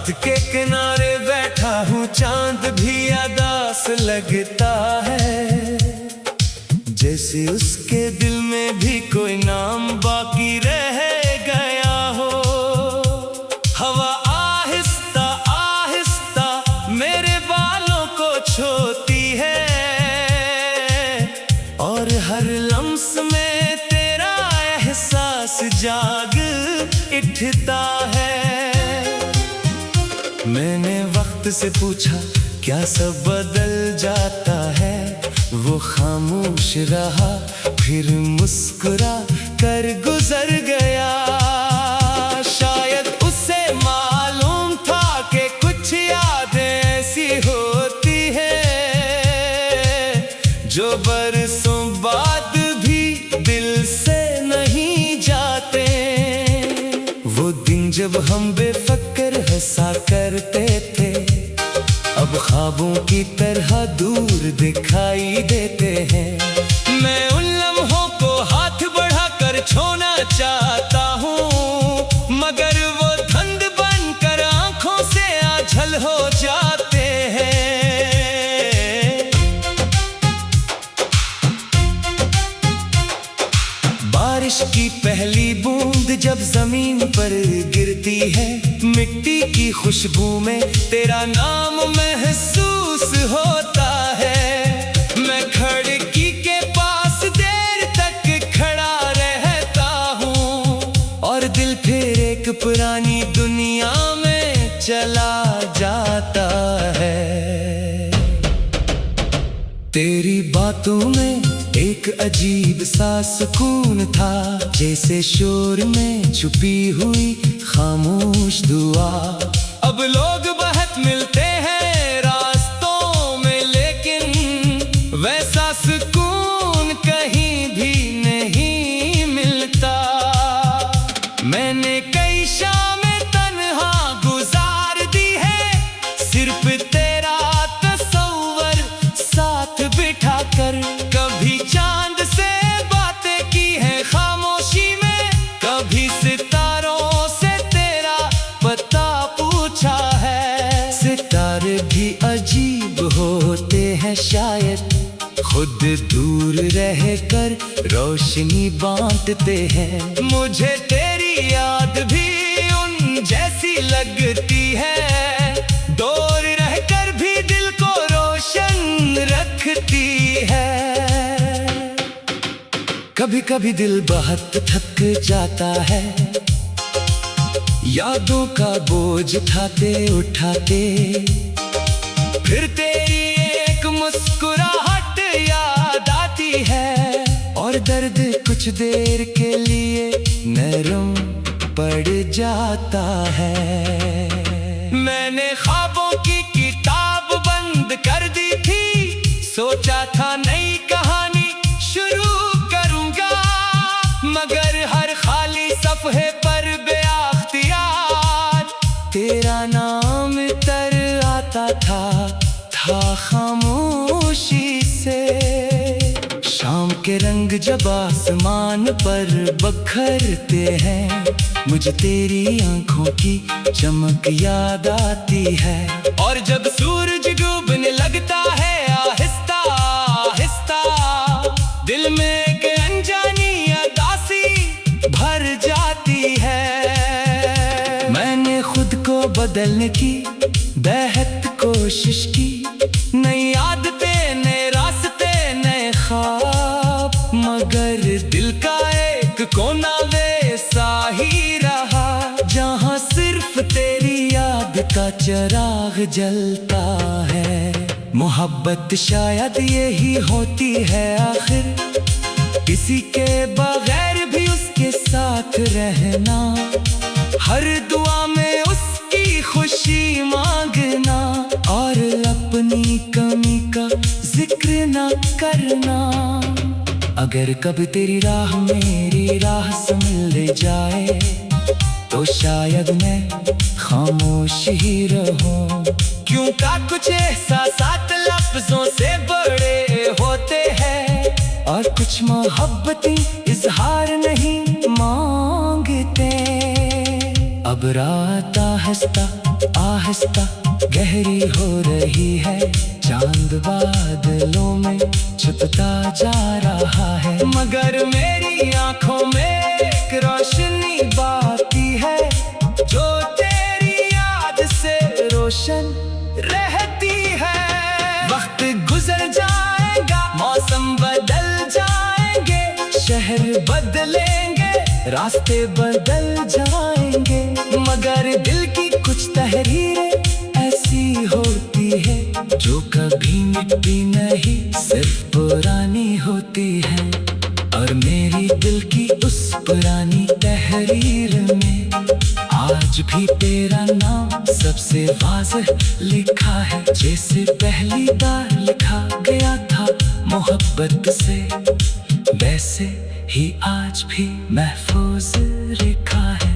रात के किनारे बैठा हूँ, चांद भी उदास लगता है, जैसे उसके दिल में भी कोई नाम बाकी रह गया हो। हवा आहिस्ता आहिस्ता मेरे बालों को छूती है, और हर लम्स में तेरा एहसास जाग उठता है। मैंने वक्त से पूछा क्या सब बदल जाता है, वो खामोश रहा फिर मुस्कुरा कर गुजर गया। शायद उसे मालूम था कि कुछ यादें ऐसी होती हैं जो बरसों बाद भी दिल से नहीं जाते। वो दिन जब हम बेफिक्र हंसा करते थे, अब ख्वाबों की तरह दूर दिखाई देते हैं। मैं उन लम्हों को हाथ बढ़ाकर छूना चाहता हूँ, मगर वो धुंध बनकर आंखों से आझल हो जाते हैं। बारिश की पहली बूंद जब जमीन पर गिरती है, मिट्टी की खुशबू में तेरा नाम महसूस होता है। मैं खिड़की के पास देर तक खड़ा रहता हूँ, और दिल फिर एक पुरानी दुनिया में चला जाता है। तेरी बातों में एक अजीब सा सुकून था, जैसे शोर में छुपी हुई खामोश दुआ। अब लोग बहुत मिलते हैं रास्तों में, लेकिन वैसा सुकून कहीं भी नहीं मिलता। मैंने कई शामें तन्हा गुजार दी है, सिर्फ तेरा तस्वर साथ बिठा कर। कभी चांद से बातें की है खामोशी में, कभी सितारों से तेरा पता पूछा है। सितारे भी अजीब होते हैं शायद, खुद दूर रहकर रोशनी बांटते हैं। मुझे तेरी याद भी उन जैसी लगती है, दूर रहकर भी दिल को रोशन रखती है। कभी कभी दिल बहुत थक जाता है, यादों का बोझ उठाते उठाते। फिर तेरी एक मुस्कुराहट याद आती है, और दर्द कुछ देर के लिए नरम पड़ जाता है। मैंने ख्वाबों की किताब बंद कर दी थी, सोचा था नई कहानी शुरू करूंगा, मगर हर खाली सफ़हे पर बेअख्तियार तेरा नाम तर आता था खामोशी से। शाम के रंग जब आसमान पर बखरते हैं, मुझे तेरी आंखों की चमक याद आती है। और जब सूरज डूबने लगता है आहिस्ता आहिस्ता, दिल में एक अनजानी उदासी भर जाती है। मैंने खुद को बदलने की बेहद कोशिश की, नई आदतें नए रास्ते नए ख्वाब, मगर दिल का एक कोना वैसा ही रहा, जहाँ सिर्फ तेरी याद का चिराग जलता है। मोहब्बत शायद यही होती है आखिर, किसी के बगैर भी उसके साथ रहना, हर दुआ में उसकी खुशी मांगना, और अपनी कमी का जिक्र न करना। अगर कभी तेरी राह मेरी राह से मिल जाए, तो शायद मैं खामोश ही रहूं, क्योंकि कुछ एहसासात लफ्जों से बड़े होते हैं, और कुछ मोहब्बतें इजहार नहीं मांगते। अब रात हंसता आहिस्ता गहरी हो रही है, चांद बादलों में छुपता जा रहा है। मगर मेरी आंखों में एक रोशनी बाकी है, जो तेरी याद से रोशन रहती है। वक्त गुजर जाएगा, मौसम बदल जाएंगे, शहर बदलेंगे, रास्ते बदल जाएंगे, मगर दिल की कुछ तहरीरें ऐसी होती है जो कभी मिटती नहीं, सिर्फ पुरानी होती है। और मेरी दिल की उस पुरानी तहरीर में आज भी तेरा नाम सबसे वाज़ेह लिखा है, जैसे पहली बार लिखा गया था मोहब्बत से, वैसे ही आज भी महफूज लिखा है।